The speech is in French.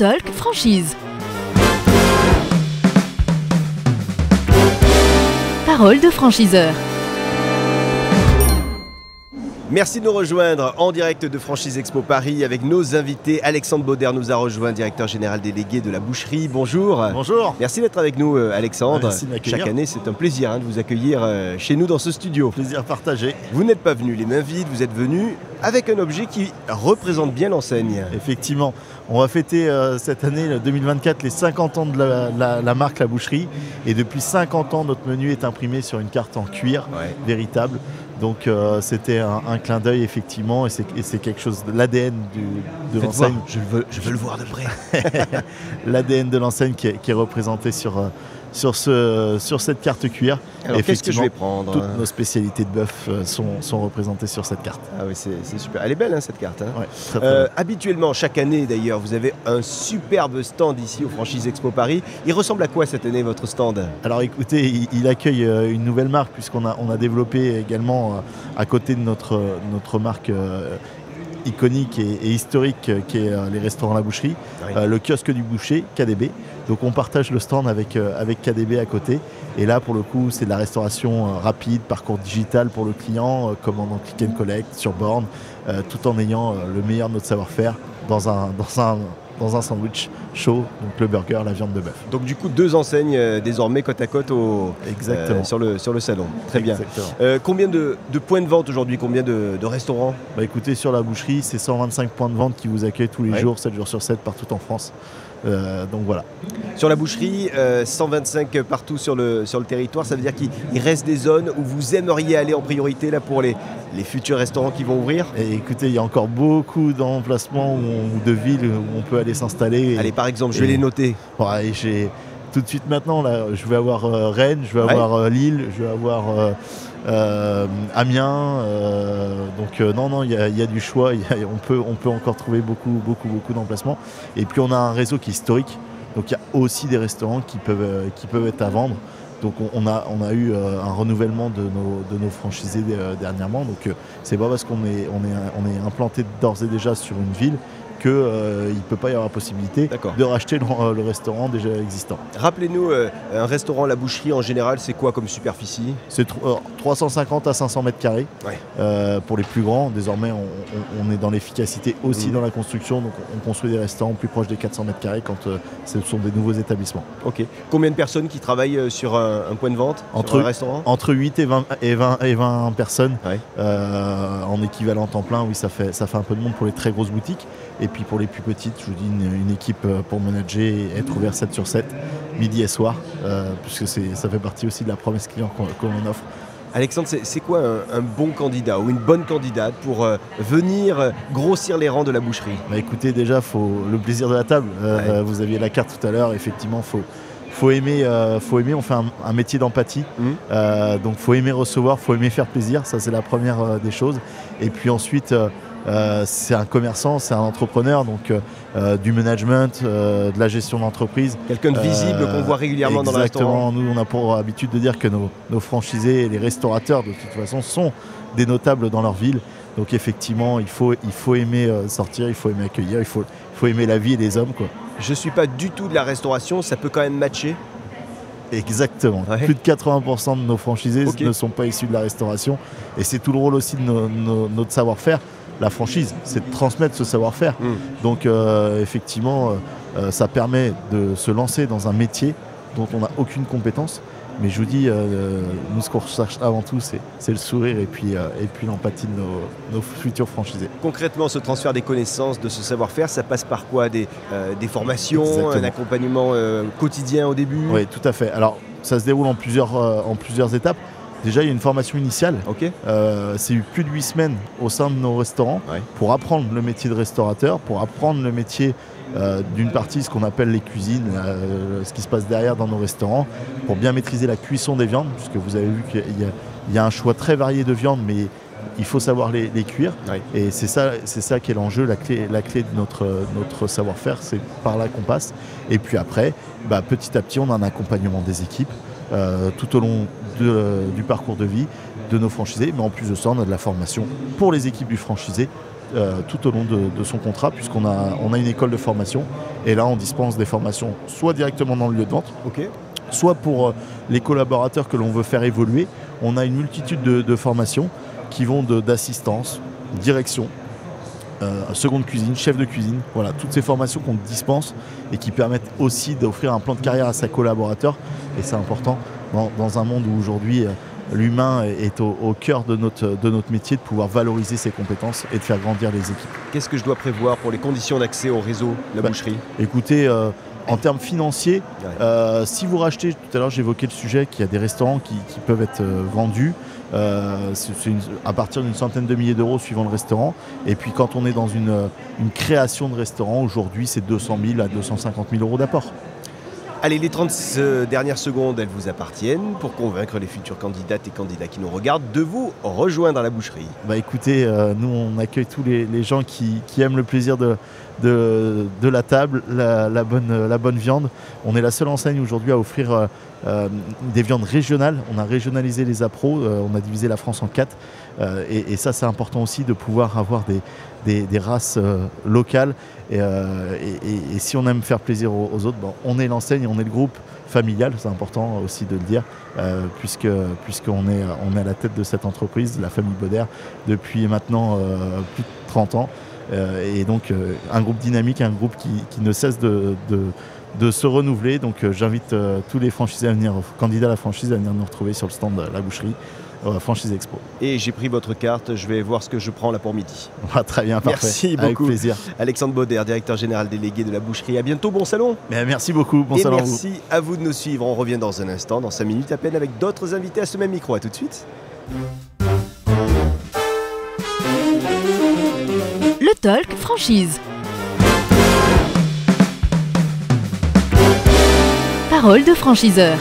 Talk Franchise. Parole de franchiseur. Merci de nous rejoindre en direct de Franchise Expo Paris avec nos invités. Alexandre Bauder nous a rejoint, directeur général délégué de la boucherie. Bonjour. Bonjour. Merci d'être avec nous, Alexandre. Merci de m'accueillir. Chaque année, c'est un plaisir de vous accueillir chez nous dans ce studio. Plaisir partagé. Vous n'êtes pas venu les mains vides, vous êtes venu avec un objet qui représente bien l'enseigne. Effectivement, on va fêter cette année, le 2024, les 50 ans de la marque La Boucherie. Et depuis 50 ans, notre menu est imprimé sur une carte en cuir véritable. Donc c'était un clin d'œil effectivement, et c'est quelque chose de l'ADN de l'enseigne. Je veux le voir de près. L'ADN de l'enseigne qui est représenté sur cette carte cuir. Alors qu'est-ce que je vais prendre? Toutes nos spécialités de bœuf sont représentées sur cette carte. Ah oui, c'est super. Elle est belle cette carte. Ouais, très belle. Habituellement, chaque année d'ailleurs, vous avez un superbe stand ici au Franchise Expo Paris. Il ressemble à quoi cette année votre stand? Alors écoutez, il accueille une nouvelle marque puisqu'on a développé également à côté de notre marque iconique et historique qui est les restaurants La Boucherie, le kiosque du boucher, KDB. Donc on partage le stand avec KDB à côté. Et là pour le coup c'est de la restauration rapide, parcours digital pour le client, commande en click and collect, sur borne, tout en ayant le meilleur de notre savoir-faire dans un sandwich chaud, donc le burger, la viande de bœuf. Donc du coup 2 enseignes désormais côte à côte sur le salon. Très bien. Combien de points de vente aujourd'hui? Combien de restaurants? Écoutez, sur La Boucherie, c'est 125 points de vente qui vous accueillent tous les jours, 7 jours sur 7 partout en France. Donc voilà. Sur La Boucherie, 125 partout sur le territoire, ça veut dire qu'il reste des zones où vous aimeriez aller en priorité là pour les futurs restaurants qui vont ouvrir? Et écoutez, il y a encore beaucoup d'emplacements ou de villes où on peut aller s'installer. Allez, par exemple, je vais les noter. Tout de suite maintenant, là, je vais avoir Rennes, je vais avoir Lille, je vais avoir Amiens. Non, il y a du choix. On peut encore trouver beaucoup d'emplacements. Et puis on a un réseau qui est historique. Donc il y a aussi des restaurants qui peuvent être à vendre. Donc on a eu un renouvellement de nos franchisés dernièrement. Donc c'est pas parce qu'on est implanté d'ores et déjà sur une ville qu'il ne peut pas y avoir la possibilité de racheter le restaurant déjà existant. Rappelez-nous, un restaurant La Boucherie en général, c'est quoi comme superficie? C'est 350 à 500 mètres carrés pour les plus grands. Désormais, on est dans l'efficacité aussi dans la construction. Donc on construit des restaurants plus proches des 400 mètres carrés quand ce sont des nouveaux établissements. Ok. Combien de personnes qui travaillent sur un point de vente, sur un restaurant? Entre 8 et 20 personnes en équivalent temps plein. Oui, ça fait un peu de monde pour les très grosses boutiques. Et puis pour les plus petites, je vous dis une équipe pour manager et être ouvert 7 sur 7, midi et soir, puisque ça fait partie aussi de la promesse client qu'on offre. Alexandre, c'est quoi un bon candidat ou une bonne candidate pour venir grossir les rangs de la boucherie? Écoutez, déjà, le plaisir de la table. Vous aviez la carte tout à l'heure, effectivement, faut aimer, on fait un métier d'empathie, donc faut aimer recevoir, faut aimer faire plaisir, ça c'est la première des choses. Et puis ensuite, c'est un commerçant, c'est un entrepreneur, donc du management, de la gestion d'entreprise. Quelqu'un de visible qu'on voit régulièrement dans le restaurant. Nous, on a pour habitude de dire que nos franchisés et les restaurateurs, de toute façon, sont des notables dans leur ville. Donc effectivement, il faut aimer sortir, il faut aimer accueillir, il faut aimer la vie et les hommes, quoi. Je ne suis pas du tout de la restauration, ça peut quand même matcher? Exactement. Plus de 80% de nos franchisés ne sont pas issus de la restauration. Et c'est tout le rôle aussi de notre savoir-faire. La franchise, c'est de transmettre ce savoir-faire. Donc effectivement, ça permet de se lancer dans un métier dont on n'a aucune compétence. Mais je vous dis, nous ce qu'on recherche avant tout, c'est le sourire et puis l'empathie de nos futurs franchisés. Concrètement, ce transfert des connaissances, de ce savoir-faire, ça passe par quoi? Des formations, un accompagnement quotidien au début? Oui, tout à fait. Alors, ça se déroule en plusieurs étapes. Déjà, il y a une formation initiale. C'est eu plus de 8 semaines au sein de nos restaurants pour apprendre le métier de restaurateur, pour apprendre le métier d'une partie, ce qu'on appelle les cuisines, ce qui se passe derrière dans nos restaurants, pour bien maîtriser la cuisson des viandes, puisque vous avez vu qu'il y a un choix très varié de viandes, mais il faut savoir les cuire. Et c'est ça qui est l'enjeu, la clé de notre savoir-faire, c'est par là qu'on passe. Et puis après, petit à petit, on a un accompagnement des équipes tout au long du parcours de vie de nos franchisés. Mais en plus de ça, on a de la formation pour les équipes du franchisé tout au long de son contrat, puisqu'on a une école de formation. Et là, on dispense des formations soit directement dans le lieu de vente, soit pour les collaborateurs que l'on veut faire évoluer. On a une multitude de formations qui vont d'assistance, direction, seconde cuisine, chef de cuisine. Voilà, toutes ces formations qu'on dispense et qui permettent aussi d'offrir un plan de carrière à ses collaborateurs. Et c'est important dans un monde où aujourd'hui l'humain est au cœur de notre métier, de pouvoir valoriser ses compétences et de faire grandir les équipes. Qu'est-ce que je dois prévoir pour les conditions d'accès au réseau de la boucherie ? Écoutez, en termes financiers, si vous rachetez, tout à l'heure j'évoquais le sujet qu'il y a des restaurants qui peuvent être vendus à partir d'une centaine de milliers d'euros suivant le restaurant. Et puis quand on est dans une création de restaurant, aujourd'hui c'est 200 000 à 250 000 euros d'apport. Allez, les 30 dernières secondes, elles vous appartiennent pour convaincre les futures candidates et candidats qui nous regardent de vous rejoindre la boucherie. Écoutez, nous on accueille tous les gens qui aiment le plaisir de la table, la bonne viande. On est la seule enseigne aujourd'hui à offrir des viandes régionales. On a régionalisé les appros, on a divisé la France en 4. Et ça, c'est important aussi de pouvoir avoir des races locales. Et si on aime faire plaisir aux autres, on est l'enseigne, on est le groupe familial, c'est important aussi de le dire, puisqu'on est à la tête de cette entreprise, la famille Bauder, depuis maintenant plus de 30 ans. Et donc un groupe dynamique, un groupe qui ne cesse de se renouveler. Donc j'invite tous les franchisés à venir, candidats à la franchise, à venir nous retrouver sur le stand de la boucherie. Franchise Expo. Et j'ai pris votre carte, je vais voir ce que je prends là pour midi. Très bien, parfait. Merci beaucoup. Avec plaisir. Alexandre Bauder, directeur général délégué de la boucherie. À bientôt, bon salon. Merci beaucoup, bon salon. Merci à vous de nous suivre. On revient dans un instant, dans 5 minutes à peine, avec d'autres invités à ce même micro. À tout de suite. Le Talk Franchise. Parole de franchiseur.